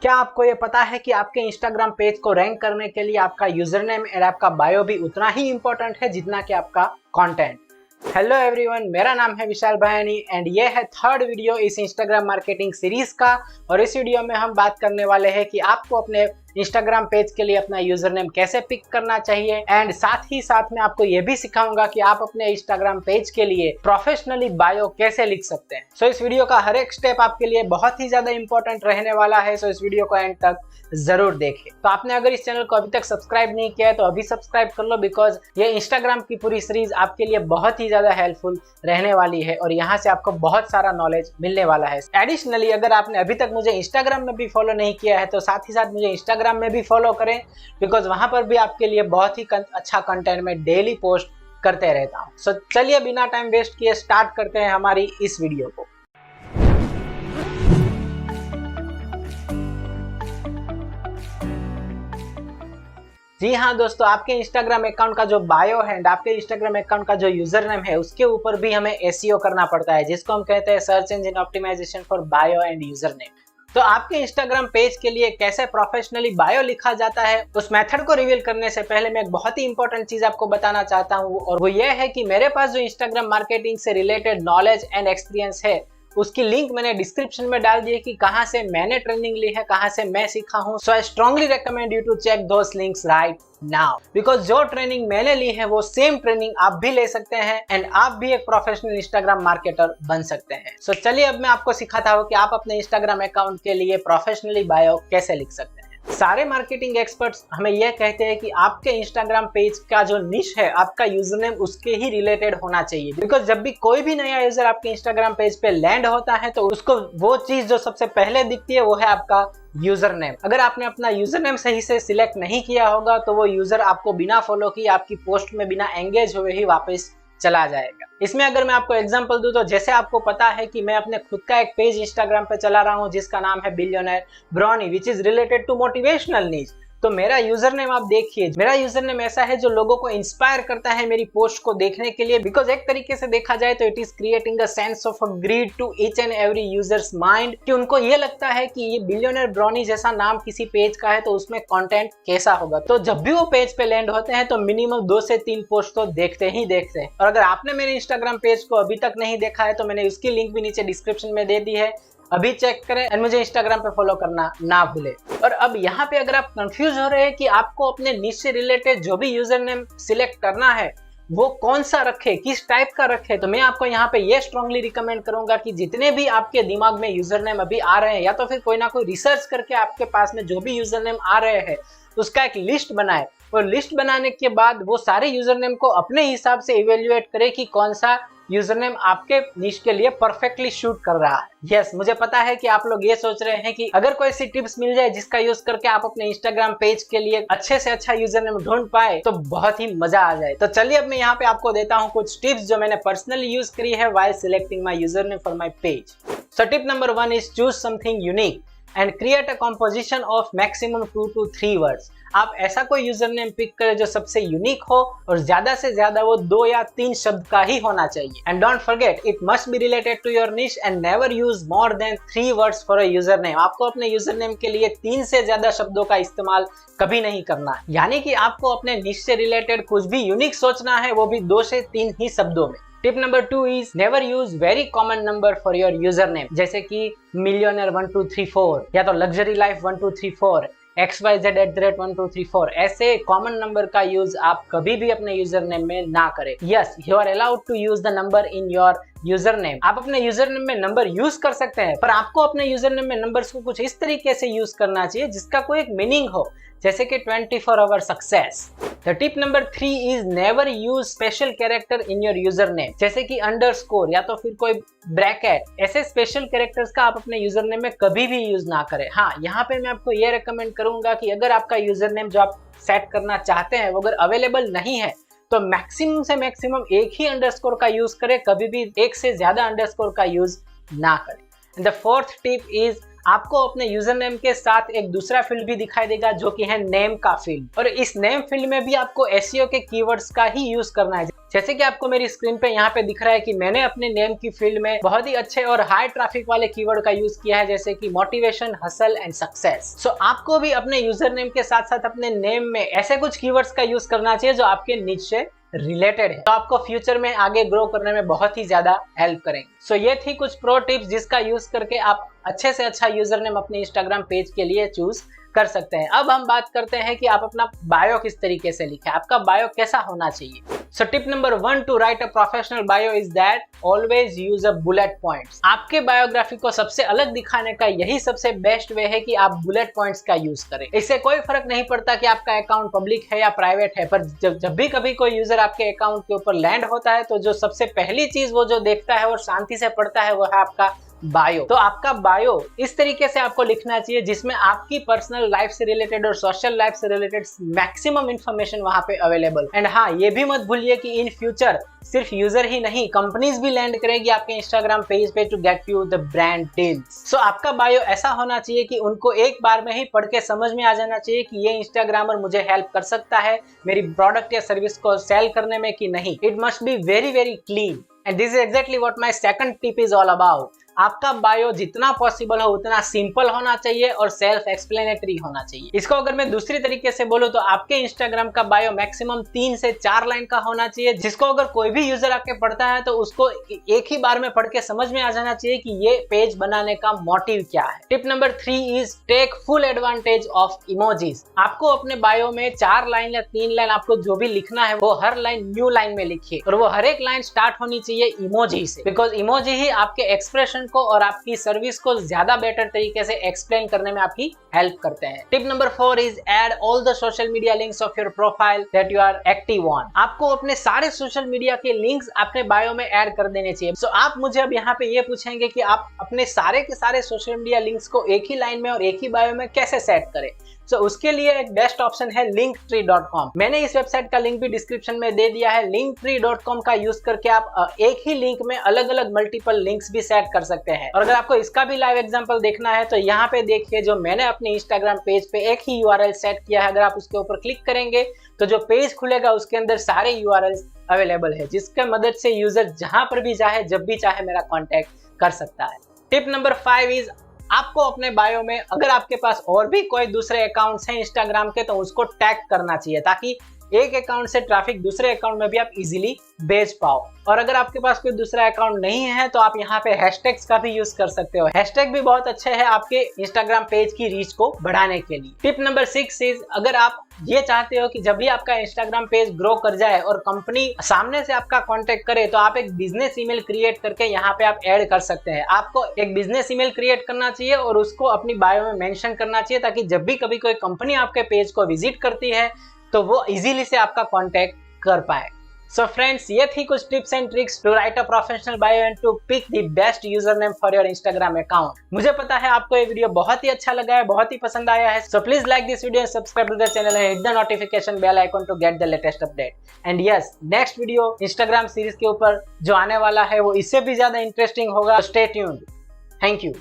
क्या आपको ये पता है कि आपके इंस्टाग्राम पेज को रैंक करने के लिए आपका यूजर नेम और आपका बायो भी उतना ही इंपॉर्टेंट है जितना कि आपका कंटेंट। हेलो एवरीवन, मेरा नाम है विशाल भायानी एंड ये है थर्ड वीडियो इस इंस्टाग्राम मार्केटिंग सीरीज का। और इस वीडियो में हम बात करने वाले हैं कि आपको अपने इंस्टाग्राम पेज के लिए अपना यूजर नेम कैसे पिक करना चाहिए एंड साथ ही साथ में आपको ये भी सिखाऊंगा कि आप अपने इंस्टाग्राम पेज के लिए प्रोफेशनली बायो कैसे लिख सकते हैं। सो इस वीडियो का हर एक स्टेप आपके लिए बहुत ही ज्यादा इंपॉर्टेंट रहने वाला है। सो इस वीडियो को एंड तक जरूर देखें। तो आपने अगर इस चैनल को अभी तक सब्सक्राइब नहीं किया है तो अभी सब्सक्राइब कर लो, बिकॉज ये इंस्टाग्राम की पूरी सीरीज आपके लिए बहुत ही ज्यादा हेल्पफुल रहने वाली है और यहाँ से आपको बहुत सारा नॉलेज मिलने वाला है। एडिशनली अगर आपने अभी तक मुझे इंस्टाग्राम में भी फॉलो नहीं किया है तो साथ ही साथ मुझे इंस्टाग्राम में भी फॉलो करें, बिकॉज वहां पर भी आपके लिए बहुत ही अच्छा कंटेंट में डेली पोस्ट करते रहता हूँ। सो चलिए बिना टाइम वेस्ट किए स्टार्ट करते हैं हमारी इस वीडियो को। जी हाँ दोस्तों, आपके इंस्टाग्राम अकाउंट का जो बायो है एंड आपके इंस्टाग्राम अकाउंट का जो यूजर नेम है उसके ऊपर भी हमें एसईओ करना पड़ता है, जिसको हम कहते हैं search engine optimisation for bio and user name. तो आपके इंस्टाग्राम पेज के लिए कैसे प्रोफेशनली बायो लिखा जाता है उस मेथड को रिवील करने से पहले मैं एक बहुत ही इंपॉर्टेंट चीज आपको बताना चाहता हूँ, और वो ये है कि मेरे पास जो इंस्टाग्राम मार्केटिंग से रिलेटेड नॉलेज एंड एक्सपीरियंस है उसकी लिंक मैंने डिस्क्रिप्शन में डाल दी है कि कहां से मैंने ट्रेनिंग ली है, कहां से मैं सीखा हूं। So I strongly recommend you to check those links right now, because जो ट्रेनिंग मैंने ली है वो सेम ट्रेनिंग आप भी ले सकते हैं एंड आप भी एक प्रोफेशनल इंस्टाग्राम मार्केटर बन सकते हैं। सो चलिए अब मैं आपको सिखाता हूँ कि आप अपने इंस्टाग्राम अकाउंट के लिए प्रोफेशनली बायो कैसे लिख सकते हैं। सारे मार्केटिंग एक्सपर्ट्स हमें यह कहते हैं कि आपके इंस्टाग्राम पेज का जो निश है, आपका यूजर नेम उसके ही रिलेटेड होना चाहिए, बिकॉज जब भी कोई भी नया यूजर आपके इंस्टाग्राम पेज पे लैंड होता है तो उसको वो चीज जो सबसे पहले दिखती है वो है आपका यूजर नेम। अगर आपने अपना यूजर नेम सही से सिलेक्ट नहीं किया होगा तो वो यूजर आपको बिना फॉलो किए आपकी पोस्ट में बिना एंगेज हुए ही वापस चला जाएगा। इसमें अगर मैं आपको एग्जांपल दूं तो जैसे आपको पता है कि मैं अपने खुद का एक पेज इंस्टाग्राम पे चला रहा हूं जिसका नाम है billionaire brawny, which is related to motivational needs. तो मेरा यूजर नेम आप देखिए, मेरा यूजर नेम ऐसा है जो लोगों को इंस्पायर करता है मेरी पोस्ट को देखने के लिए, बिकॉज एक तरीके से देखा जाए तो it is creating a sense of a greed to each and every user's mind, कि उनको ये लगता है कि ये बिलियनर ब्रॉनी जैसा नाम किसी पेज का है तो उसमें कंटेंट कैसा होगा। तो जब भी वो पेज पे लैंड होते हैं तो मिनिमम 2 से 3 पोस्ट तो देखते ही देखते हैं। और अगर आपने मेरे इंस्टाग्राम पेज को अभी तक नहीं देखा है तो मैंने उसकी लिंक भी नीचे डिस्क्रिप्शन में दे दी है, अभी चेक करें एंड मुझे इंस्टाग्राम पे फॉलो करना ना भूले। और अब यहाँ पे अगर आप कंफ्यूज हो रहे हैं कि आपको अपने निश से रिलेटेड जो भी यूजर नेम सिलेक्ट करना है वो कौन सा रखे, किस टाइप का रखे, तो मैं आपको यहाँ पे ये स्ट्रांगली रिकमेंड करूंगा कि जितने भी आपके दिमाग में यूजर नेम अभी आ रहे हैं या तो फिर कोई ना कोई रिसर्च करके आपके पास में जो भी यूजर नेम आ रहे हैं उसका एक लिस्ट बनाए, और लिस्ट बनाने के बाद वो सारे यूजर नेम को अपने हिसाब से इवेल्युएट करे कि कौन सा यूजर नेम आपके निश के लिए परफेक्टली शूट कर रहा है। यस, मुझे पता है कि आप लोग ये सोच रहे हैं कि अगर कोई सी टिप्स मिल जाए जिसका यूज करके आप अपने इंस्टाग्राम पेज के लिए अच्छे से अच्छा यूजर नेम ढूंढ पाए तो बहुत ही मजा आ जाए। तो चलिए अब मैं यहाँ पे आपको देता हूँ कुछ टिप्स जो मैंने पर्सनली यूज करी है while selecting my user name for my page. So tip number 1 is choose something unique and create a composition of maximum 2 to 3 words. आप ऐसा कोई यूजर नेम पिक करें जो सबसे यूनिक हो और ज्यादा से ज्यादा वो 2 या 3 शब्द का ही होना चाहिए। And don't forget it must be related to your niche and never use more than 3 words for a user name. आपको अपने यूजर नेम के लिए 3 से ज्यादा शब्दों का इस्तेमाल कभी नहीं करना है, यानी कि आपको अपने निश से रिलेटेड कुछ भी यूनिक सोचना है, वो भी 2 से 3 ही शब्दों में। Tip number 2 is never use very common number for your user name, जैसे कि मिलियनर 1234 या तो लग्जरी लाइफ 1234, XYZ@1234। ऐसे कॉमन नंबर का यूज आप कभी भी अपने यूजर नेम में ना करें। Yes, you are allowed to use the number in your user name. आप अपने यूजर नेम में नंबर यूज कर सकते हैं, पर आपको अपने यूजर नेम में नंबर्स को कुछ इस तरीके से यूज करना चाहिए जिसका कोई एक मीनिंग हो, जैसे कि 24 hour success. The tip number 3 is never use special character in your user name, जैसे कि अंडरस्कोर या तो फिर कोई ब्रैकेट। ऐसे स्पेशल कैरेक्टर्स का आप अपने यूजर नेम में कभी भी यूज ना करें। हाँ, यहाँ पे मैं आपको ये रेकमेंड करूंगा कि अगर आपका यूजर नेम जो आप सेट करना चाहते हैं वो अगर अवेलेबल नहीं है तो मैक्सिमम से मैक्सिमम एक ही अंडरस्कोर का यूज करें, कभी भी एक से ज्यादा अंडरस्कोर का यूज ना करें। द 4th टिप इज आपको अपने यूजर नेम के साथ एक दूसरा फील्ड भी दिखाई देगा जो कि है नेम का फील्ड, और इस नेम फील्ड में भी आपको एसईओ के कीवर्ड्स का ही यूज करना है। जैसे कि आपको मेरी स्क्रीन पे यहाँ पे दिख रहा है कि मैंने अपने नेम की फील्ड में बहुत ही अच्छे और हाई ट्रैफिक वाले कीवर्ड का यूज किया है, जैसे कि मोटिवेशन, हसल एंड सक्सेस। सो आपको भी अपने यूजर नेम के साथ साथ अपने नेम में ऐसे कुछ कीवर्ड्स का यूज करना चाहिए जो आपके निच से रिलेटेड है, तो आपको फ्यूचर में आगे ग्रो करने में बहुत ही ज्यादा हेल्प करेंगे। सो ये थी कुछ प्रो टिप्स जिसका यूज करके आप अच्छे से अच्छा यूजर नेम अपने इंस्टाग्राम पेज के लिए चूज कर सकते हैं। अब हम बात करते हैं कि आप अपना बायो किस तरीके से लिखें, आपका बायो कैसा होना चाहिए। So tip number 1 to write a professional bio is that always use a bullet points. आपके बायोग्राफी को सबसे अलग दिखाने का यही सबसे बेस्ट वे है कि आप बुलेट पॉइंट्स का यूज करें। इससे कोई फर्क नहीं पड़ता कि आपका अकाउंट पब्लिक है या प्राइवेट है, पर जब भी कभी कोई यूजर आपके अकाउंट के ऊपर लैंड होता है तो जो सबसे पहली चीज वो जो देखता है और शांति से पढ़ता है वो है आपका बायो। तो आपका बायो इस तरीके से आपको लिखना चाहिए जिसमें आपकी पर्सनल लाइफ से रिलेटेड और सोशल लाइफ से रिलेटेड मैक्सिमम इंफॉर्मेशन वहां पे अवेलेबल। एंड हाँ, ये भी मत भूलिए कि इन फ्यूचर सिर्फ यूजर ही नहीं, कंपनीज भी लैंड करेगी आपके इंस्टाग्राम पेज पे to get you the brand deals. So आपका बायो ऐसा होना चाहिए कि उनको एक बार में ही पढ़ के समझ में आ जाना चाहिए कि ये इंस्टाग्रामर मुझे हेल्प कर सकता है मेरी प्रोडक्ट या सर्विस को सेल करने में कि नहीं। It must be very very clean and this is exactly what my second tip is all about. आपका बायो जितना पॉसिबल हो उतना सिंपल होना चाहिए और सेल्फ एक्सप्लेनेटरी होना चाहिए। इसको अगर मैं दूसरी तरीके से बोलूं तो आपके इंस्टाग्राम का बायो मैक्सिमम 3 से 4 लाइन का होना चाहिए, जिसको अगर कोई भी यूजर आके पढ़ता है तो उसको एक ही बार में पढ़ के समझ में आ जाना चाहिए कि ये पेज बनाने का मोटिव क्या है। Tip number 3 is take full advantage of emojis. आपको अपने बायो में 4 लाइन या 3 लाइन आपको जो भी लिखना है वो हर लाइन न्यू लाइन में लिखिए और वो हर एक लाइन स्टार्ट होनी चाहिए इमोजी से, बिकॉज इमोजी ही आपके एक्सप्रेशन को और आपकी सर्विस को ज्यादा बेटर तरीके से एक्सप्लेन करने में आपकी हेल्प करते हैं। Tip number 4 is add all the social media links of your profile that you are active on. आपको अपने सारे सोशल मीडिया के लिंक्स अपने बायो में ऐड कर देने चाहिए। सो आप मुझे अब यहाँ पे ये पूछेंगे कि आप अपने सारे के सारे सोशल मीडिया लिंक्स को एक ही लाइन में और एक ही बायो में कैसे सेट करें। सो उसके लिए एक बेस्ट ऑप्शन है linktree.com। मैंने इस वेबसाइट का लिंक भी डिस्क्रिप्शन में दे दिया है। linktree.com का यूज करके आप एक ही लिंक में अलग अलग मल्टीपल लिंक्स भी सेट कर सकते हैं। और अगर आपको इसका भी लाइव एग्जांपल देखना है तो यहाँ पे देखिए, जो मैंने अपने इंस्टाग्राम पेज पे एक ही URL सेट किया है। अगर आप उसके ऊपर क्लिक करेंगे तो जो पेज खुलेगा उसके अंदर सारे URLs अवेलेबल है, जिसके मदद से यूजर जहां पर भी चाहे जब भी चाहे मेरा कॉन्टेक्ट कर सकता है। टिप नंबर 5 इज आपको अपने बायो में अगर आपके पास और भी कोई दूसरे अकाउंट्स हैं इंस्टाग्राम के तो उसको टैग करना चाहिए, ताकि एक अकाउंट से ट्रैफिक दूसरे अकाउंट में भी आप इजीली भेज पाओ। और अगर आपके पास कोई दूसरा अकाउंट नहीं है तो आप यहाँ पे हैशटैग्स का भी यूज कर सकते हो। हैशटैग भी बहुत अच्छे हैं आपके इंस्टाग्राम पेज की रीच को बढ़ाने के लिए। टिप नंबर 6 इज अगर आप ये चाहते हो कि जब भी आपका इंस्टाग्राम पेज ग्रो कर जाए और कंपनी सामने से आपका कांटेक्ट करे तो आप एक बिजनेस ईमेल क्रिएट करके यहाँ पे आप ऐड कर सकते हैं। आपको एक बिजनेस ईमेल क्रिएट करना चाहिए और उसको अपनी बायो में मेंशन करना चाहिए, ताकि जब भी कभी कोई कंपनी आपके पेज को विजिट करती है तो वो इजीली से आपका कांटेक्ट कर पाए। सो फ्रेंड्स, ये थी कुछ tips and tricks to write a professional bio and to pick the best user name for your Instagram account. मुझे पता है आपको ये वीडियो बहुत ही अच्छा लगा है, बहुत ही पसंद आया है। So please like this video, subscribe to the channel and hit the notification bell icon to get the latest update. And yes, next video Instagram series के ऊपर जो आने वाला है वो इससे भी ज्यादा इंटरेस्टिंग होगा। Stay tuned. Thank you.